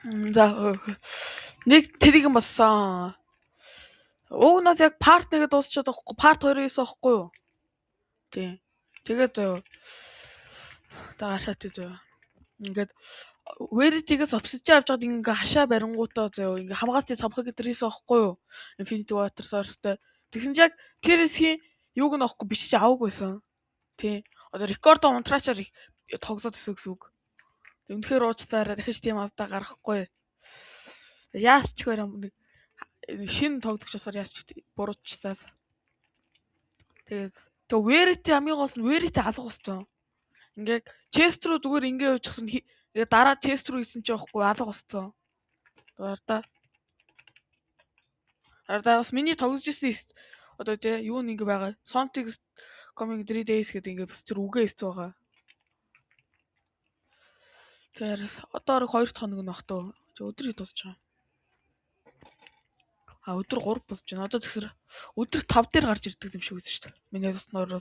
За нэг тэрийг юм болсон. Уг нас яг part 1-д дуусчихад байхгүй part 2-ээс байхгүй юу? Тийм. Тэгээд даашаа тий. Ингээд Verity-гээс obsidian авч байгаад ингээ хашаа барингуудаа зөө ингээ хамгаалцны цамхаг гэдэрээс байхгүй юу? Infinity Water Source-тэй. Тэгсэн чи яг тэр хэсгийн юуг нь авахгүй бичиж аваагүйсэн. Тий. Одоо рекорд унтраачаар тогтоод өсөө гэсэн үг. Үнэхээр уучлаарай дахиж тийм алдаа гаргахгүй. Яас ч хөрөм нэг шинэ тогтогчосоор яас ч буруучлаа. Тэгээд Verity хамгийн гол нь Verity алга болсон. Ингээ chest руу зүгээр ингээ явчихсан. Тэгээд дараа chest руу хийсэн ч яахгүй алга болсон. Арда бас миний тогтож ирсэн одоо тий юу нэг ингээ байгаа. Something coming 3 days гэдэг ингээ бас тэр үгээ хэлсэн байгаа. Тэгэхээр одоо 2 хоног нь багтаа. Өдөр хэд болж байгаа. Өдөр 3 болж байна. Одоо тэгэхээр өдөр 5 дээр гарч ирдэг юм шиг үү шүү дээ. Миний тосноор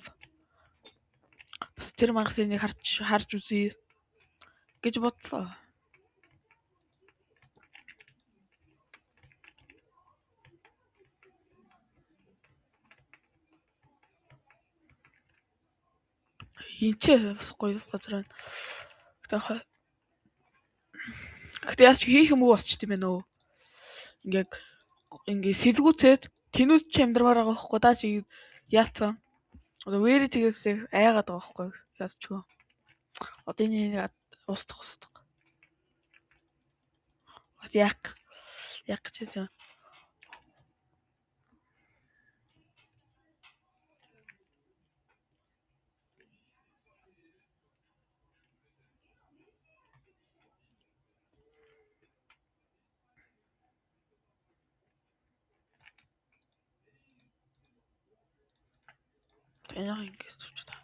бас тэр магазиныг харж үзье гэж бодлоо. Инчээ бас гоё газар байна. Гэхдээ яач хийх юм уу босч тийм ээ нөө. Ингээ сэлгүүцээд тэнүүс ч амьдрмаар байгаа байхгүй даа чи яатсан. Одоо вэри тэгээс айгаад байгаа байхгүй яач чөө. Одоо энэ устдах. Бас яг гэж хэлсэн. Энийг ингэж төвч та.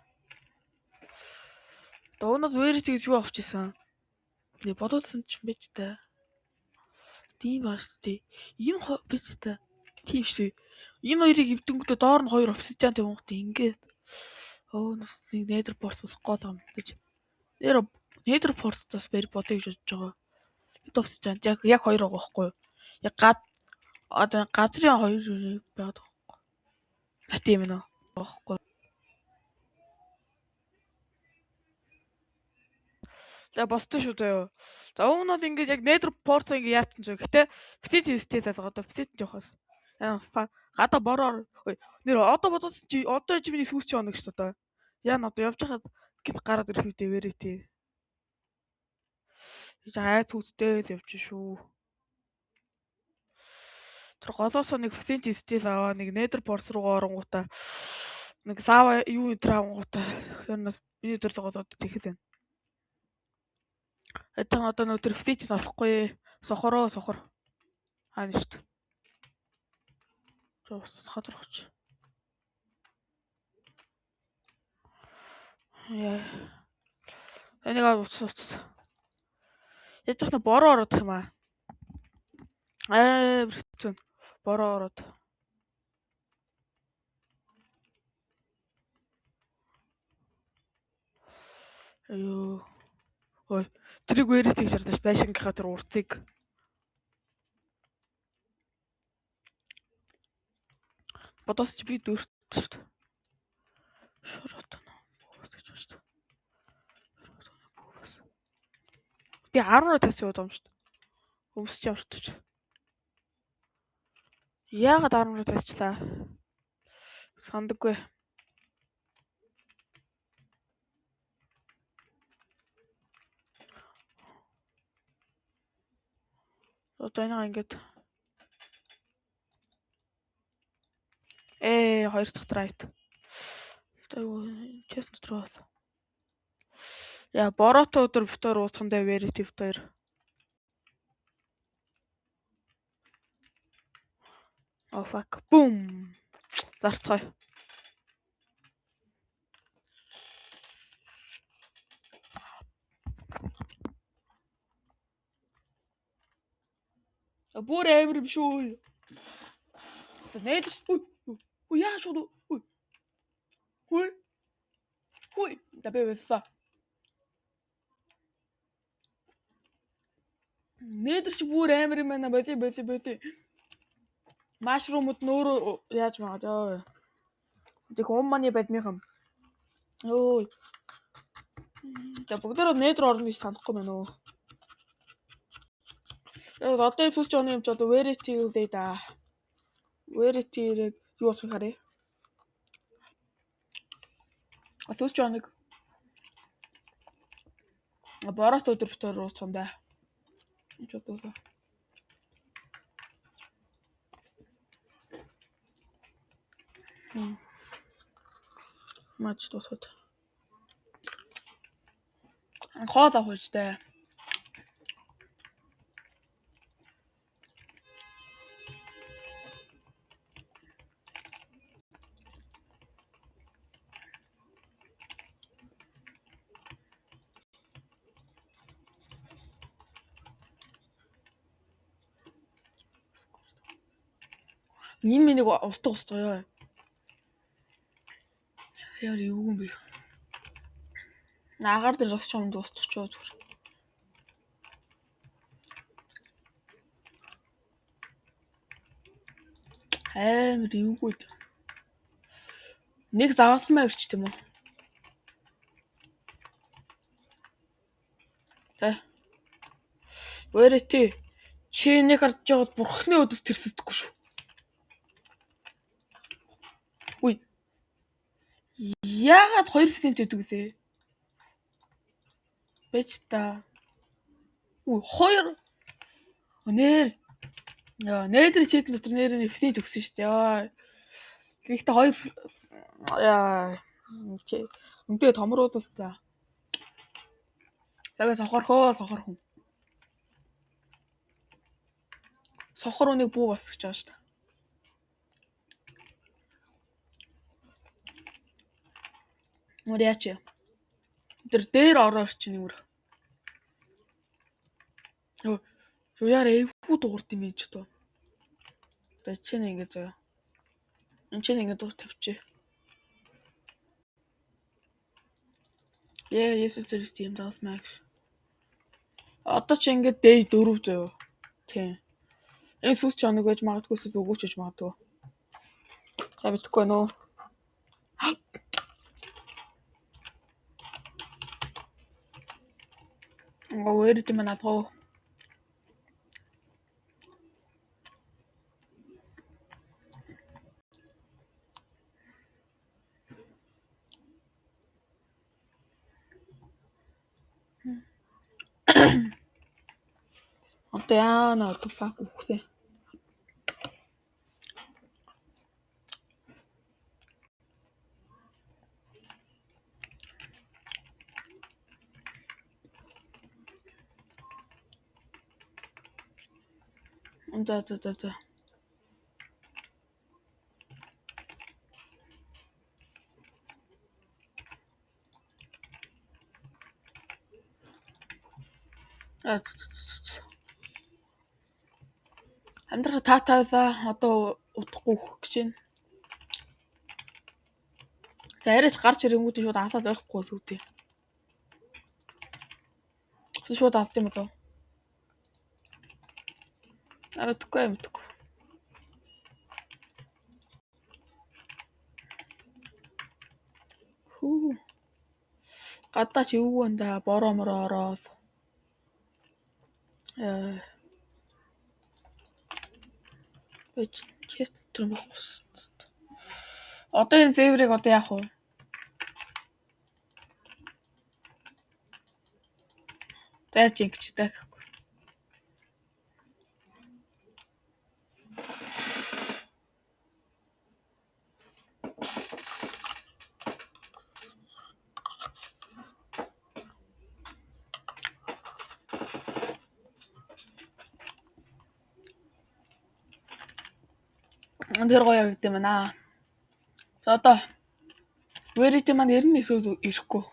Дуунаас вэри тэгээс юу авч исэн? Нэг бодуулсан ч байж та. Тийм бааш тий. Энэ байж та. Тийм шүү. Энэ хоёрыг эвдэнгүүтээ доор нь 2 obsidian тавингуудаа ингээд нас нэг nether port болох гол юм гэж. Nether port-оос бодъё гэж бодож байгаа. Хэд obsidian яг 2 байгаа байхгүй юу? Яг одоо газрын 2 байгаад байгаа байхгүй. Тийм ээ нөө. Байхгүй. За босдоо шүү заяа. За уунууд ингээд яг nether port ингээд яатсан зү. Гэтэ тесттэй залгаа одоо тесттэй явахаас. Гадаа бороор нэр одоо бодсон чи одоо чи миний сүүс чи оног шүү дээ. Яа н одоо явж хахад гит гараад ирэх үедээ вэрээ тий. Айц үсттэй л явж шүү. Тэр голоосоо нэг тесттэй аваа нэг nether port руугаа оронгуудаа нэг лава юу энэ авангуудаа тэр нас миний тэр голоод тэгэхэд байна. Эцэг одоо нөө тэр флит нь болохгүй. Сохор. Хаана шүү дээ. Жоос хадрахч. Яа. Энийг авчихсан. Ядах нь бороо ороод юм аа. Хэцүү. Бороо ороод. Аюу. Ой, тэрийг вэрээ тэгж шаардаж байшингийнхаа тэр уртыг. Бодос чи би дүүрт шүү дээ. Шорот нь. Бус гэж байна шүү дээ. Би 10-аар тас яваад байгаа юм шүү дээ. Өмсч явчихж. Яагаад 10-аар тасчлаа? Сандаггүй. Одоо энэ ингээд 2 дахь трайт. Одоо чест дотор бол. Яа, бороотой өдөр битээр ууцхандаа веритив 2. Oh fuck. Boom. Зарцгой. Бүр амир юм шүү. Нээд уу яа шүү. Хүй. Да бэвса. Нээдэр чи бүр амар юм байна. Боли. Машрумууд нөөрөө яаж магаад ёо. Тэг маны бадмихам. Өө. Тэг бүгдөө нээдэр орно гэж санахгүй байна уу. Одоо сүүлч оны юм ч одоо Verity үдээ да. Verity-ийг юу болох харъя. Сүүлч оныг борот өдөр битээр ууцсан да. Ч бодлоо. Матч дуусаад. Хоол авах үстэй. Энэ миний устдаг ёо. Яа юу юм бэ? Наагаар дээр зогсож юмд устчих чөө зүгээр. Амар юугүй. Нэг загалмаа ирч тийм үү? Тэ. Verity чи нэг харж байгаад бурхны өдөс тэрсэдэггүй шүү. Үгүй. Яагаад 2% өгдөг вэ? Бэж та. Үгүй 2 нэр нээдрийн чийдэн дотор нэрний финит өгсөн шүү дээ. Яа. Гэхдээ 2 яа. Үнтэй томруулах та. Тэгээ сохор хүн. Сохор үнийг бүү басгаж байгаа шүү дээ. Мөр яач. Тэр орооч нэмэр. Юу яар эвгүй дуурд юм ээж тоо. Одоо чинь ингэ заяа. Энд чинь ингэ дур тавьчих. Есүс Христ юм заалмаа. Одоо чи ингэ дэй 4 заяа. Тийм. Энэ сүс ч оног байж магадгүй сүс өгөөч гэж магадгүй. За битгэхгүй нөө. Verity mana тоо. Одоо яана туфак үхсэн. За. Амьдрах таатаава одоо утахгүй гэж байна. За яриач гарч ирэнгүүтээ шууд аваад байхгүй л үүдээ. Шууд авт юм болов. Мэдгүй. Хүү. Гадаач юу вэ да бороо мороо ороод. Бич чест тэр болохгүй. Одоо энэ зэврийг одоо яах вэ? Дайч ингэж дайхгүй. Тэр гоё яригд юм байна. За одоо Verity маань 91-өөд ирэхгүй.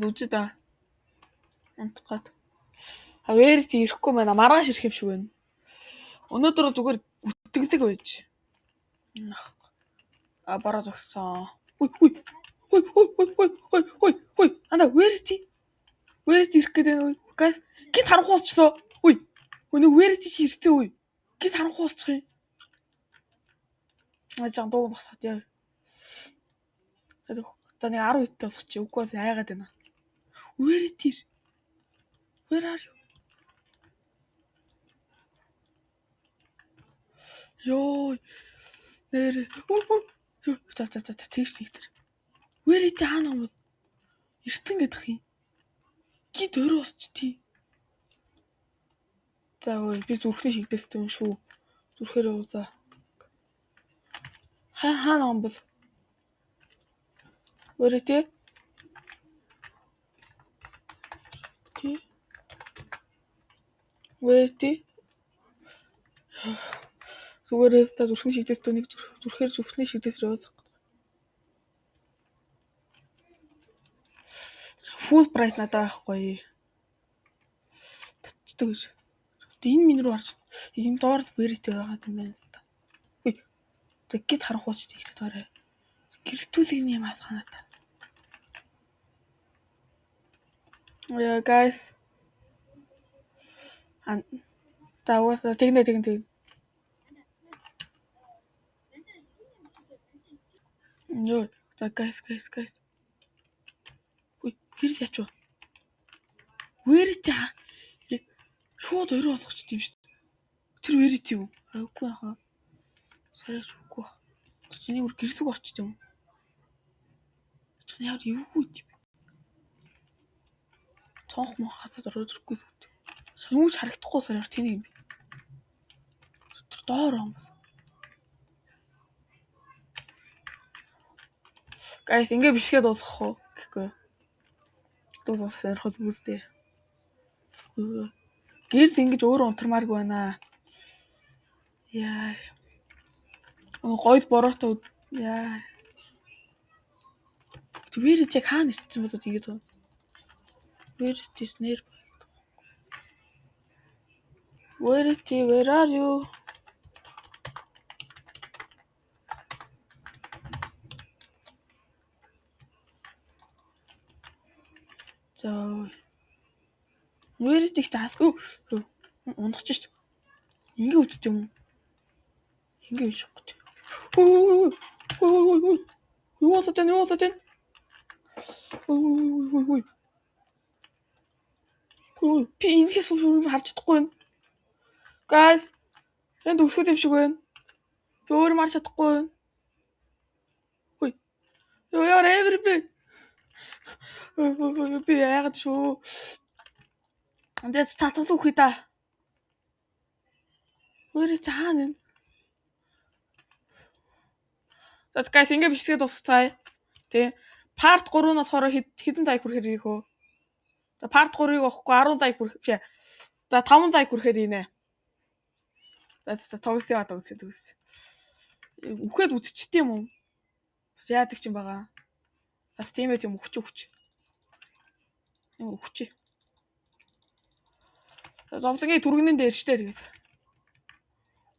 Үзээ да. Унтгаад. Verity ирэхгүй байна. Маргааш ирэх юм шиг байна. Өнөөдөр зүгээр гүтгэлэг байж. Бараа зогссон. Ой. Guys, гит харанхуй болчихлоо. Үй. Өнөө Verity чи ирсэн үе. Гит харанхуй болчих юм. Жаа дуу басаад яа. Одоо нэг 10 үедээ болчих. Үгүй бол айгаад байна. Verity. Where are you? Йоо. Нэр. За тийш тэр. Verity хаана юм? Эртэн гэдэх юм. Гит өөр босч тий. За би зүрхний шигдэстэй юм шүү. Зүрхээр уузаа. Хаана юм бол? Verity. Тий. Verity. Зүгээрээс та зүрхний шигдэстэй нэг зүрхээр зүрхний шигдэсрээ уузах. Full price надад байхгүй. Татчихдаг гэж. Энэ минь рүү харж. Энэ доор Verity байгаа юм байна л та. Үй. Тэггээд харанхуйч тийх доорой. Гэртүүлэг юм асхана та. Yeah, guys. That was тэгнэ. Йоо, за guys. Үй, хэр яач вэ? Verity яг шууд өрөө болгоч тийм шүү дээ. Тэр Verity юу? Үгүй яхаа. Сарайч үгүй. Чиний бүр гэрсэг очт юм. Чиний яар юу вэ? Цонх мох хатад ороод ирэхгүй. Юуч харагдахгүй саяар тэний юм. Тэр доор юм. Guys, ингээ бишгээ дуусгах уу гэхгүй. Дуусгах ярих үзтэй. Гэрд ингэж өөрөө унтармааргүй байна. Яа. Гойд бороотой яа. Verity яг хаана ирсэн бодоод ингэж байна. Verity снэр. Verity, where are you? За. Verity таахгүй. Унах ч шүү. Ингээ үтд юм. Ингээ биш үгүй. Ой. Юу болоод байна? Ой. Би инхээс шүү харж чадахгүй байна. Guys, энд өсгөл юм шиг байна. Би өөр марч чадахгүй байна. Ой. Яар everybody. Би яагаад шүү. Энд татвал үхий та. Verity хаана вэ? За guys, ингээ бичгээ дуусгацгаая. Тэ. Part 3-наас хороо хэдэн дай хүрэхээр ийх вэ? За part 3-ыг авахгүй 10 дай хүрэх биш. За 5 дай хүрэхээрийнэ. За тогсоо төгс. Үхээд үтчихдээ юм уу? Бас яадаг ч юм байгаа. Бас тийм ээ тийм үхч. Юм үхч. Зовлонгийн түргэнэн дээр штэ тэгээд.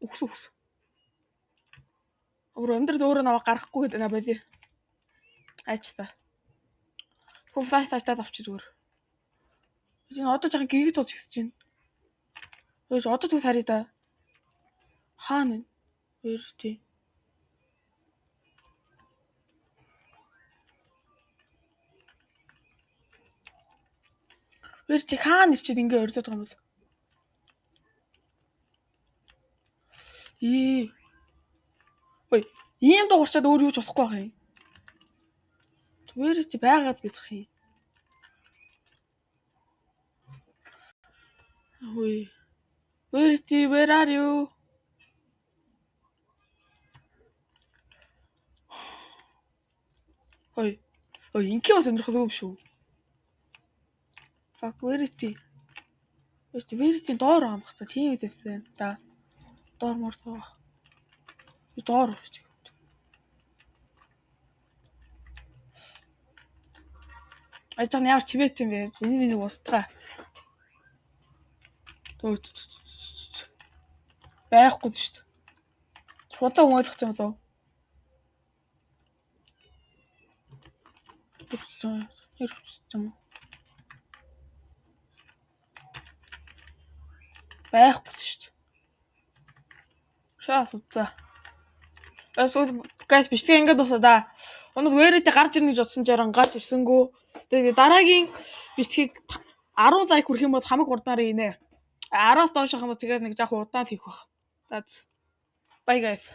Үхс. Өөр амьдрал өөрөө наваа гарахгүй гэдэг наа болий. Айч та. Хүн флаш таад авчиж зүгээр. Энэ одоо жоохон гэгд тууч ихсэж байна. Өөж одоо түг харъя да. Хаана вэ? Verity. Verity хаана ирчээд ингээ ордоод байгаа юм бол. Ой, ийм дуурчаад өөр юу ч болохгүй байх юм. Verity байгаад гэж юм. Ой. Verity, where are you? Ой, инкий бас өндрөх юм шүү. Fuck Verity. Verity доор амгах та тийм үстэй та. Доор мордоо. Доор шүү. Ажиг яар чивэт юм бэ? Энэ нэг устгаа. Байхгүй шүү дээ. Шуудаа өмөлөх юм лөө. байхгүй шүү дээ. Шаа суудаа. Guys бичлэг ингээд дуусаа да. Өнөөдөр вэрэтэй гарч ирнэ гэж бодсон чаран гарч ирсэнгүү. Тэгээ дараагийн бичлэгийг 10 лайк хүрэх юм бол хамаг урдаарийнэ. 10-аас доош хам бол тэгээд нэг жоохон удаан хийх баг. Bye guys.